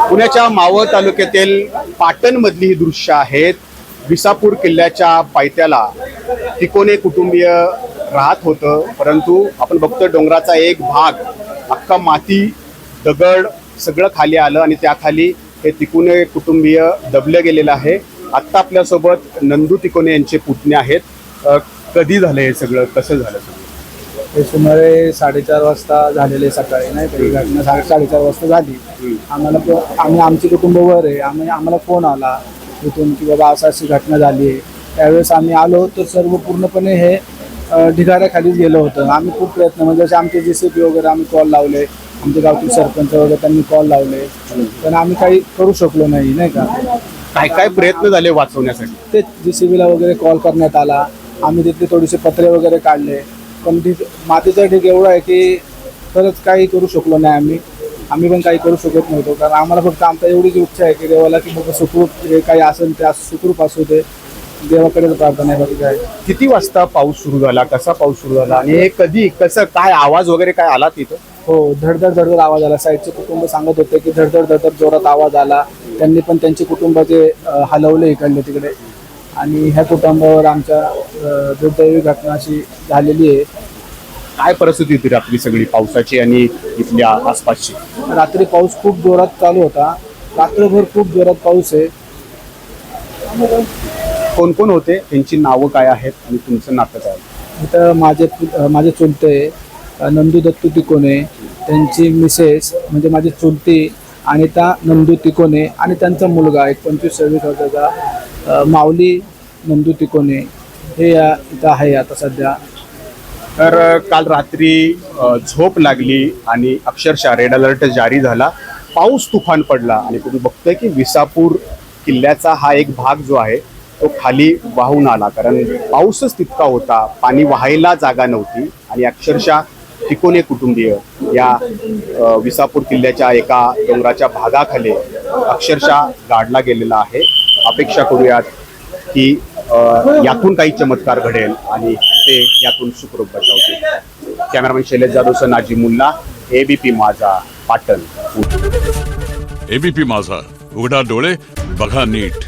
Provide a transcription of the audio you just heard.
पुण्याच्या मावळ तालुक्यातील पाटणमधली ही दृश्य आहेत. विसापूर किल्ल्याच्या पायथ्याला तिकोने कुटुंबीय राहत होतं, परंतु आपण बघतो डोंगराचा एक भाग अख्खा माती दगड सगळं खाली आलं आणि त्याखाली हे तिकोने कुटुंबीय दबलं गेलेलं आहे. आत्ता आपल्यासोबत नंदू तिकोने यांचे पुतणे आहेत. कधी झालं हे सगळं, कसं झालं? हे सुमारे 4:30 वाजता झालेले सकाळी, नाही तरी घटना 4:30 वाजता झाली. आम्ही आमची कुटुंब वर आहे. आम्हाला फोन आला तिथून की बाबा अशी घटना झाली आहे. त्यावेळेस आम्ही आलो तर सर्व पूर्णपणे हे ढिगाऱ्याखालीच गेलं होतं. आम्ही खूप प्रयत्न म्हणजे जसे आमचे JCB वगैरे आम्ही कॉल लावले, आमचे गावचे सरपंच वगैरे त्यांनी कॉल लावले, पण आम्ही काही करू शकलो नाही का. काय काय प्रयत्न झाले वाचवण्यासाठी? ते JCBला वगैरे कॉल करण्यात आला. आम्ही तिथे थोडेसे पत्रे वगैरे काढले, पण मातीचा ढीग एवढा आहे की खरंच काही करू शकलो नाही. आम्ही पण काही करू शकत नव्हतो, कारण आम्हाला फक्त आमचा एवढीच इच्छा आहे की देवाला की बाबा सुखरूप जे काही असेल ते सुखरूप असू दे, देवाकडेच प्रार्थना आहे. बाकी काय. किती वाजता पाऊस सुरू झाला, कसा पाऊस सुरू झाला आणि हे कधी, कसं, काय आवाज वगैरे काय आला तिथं? हो, धडधड आवाज आला. साईडचे कुटुंब सांगत होते की धडधड जोरात आवाज आला. त्यांनी पण त्यांचे कुटुंबाचे हलवले इकडले तिकडे, आणि ह्या कुटुंबावर आमच्या दुर्दैवी घटना अशी झालेली आहे. काय परिस्थिती होती रात्री सगळी पावसाची आणि इथल्या आसपासची? रात्री पाऊस खूप जोरात चालू होता. रात्रभर खूप जोरात पाऊस आहे. कोण कोण होते, त्यांची नावं काय आहेत आणि तुमचं नातं काय? इथं माझे चुलते नंदू दत्तू तिकोने, त्यांची मिसेस म्हणजे माझी चुलती अनिता नंदू तिकोने, आणि त्यांचा मुलगा एक 25-26 वर्षाचा माऊली नंदू तिकोने, हे इथं आहे आता सध्या. तर काल रात्री झोप लागली आणि अक्षरशः रेड अलर्ट जारी झाला. पाऊस तुफान पडला आणि तुम्ही बघतोय की विसापूर किल्ल्याचा हा एक भाग जो आहे तो खाली वाहून आला, कारण पाऊसच तितका होता, पाणी वाहायला जागा नव्हती आणि अक्षरशः तिकोने कुटुंबीय या विसापूर किल्ल्याच्या एका डोंगराच्या भागाखाली अक्षरशः गाडला गेलेला आहे. अपेक्षा करूयात की यातून काही चमत्कार घडेल आणि ते यातून सुखरूप बचावतील. कॅमेरामॅन शैलेश जाधवसह नाजीमुल्ला, ABP माझा, पाटण. ABP माझा, उघडा डोळे बघा नीट.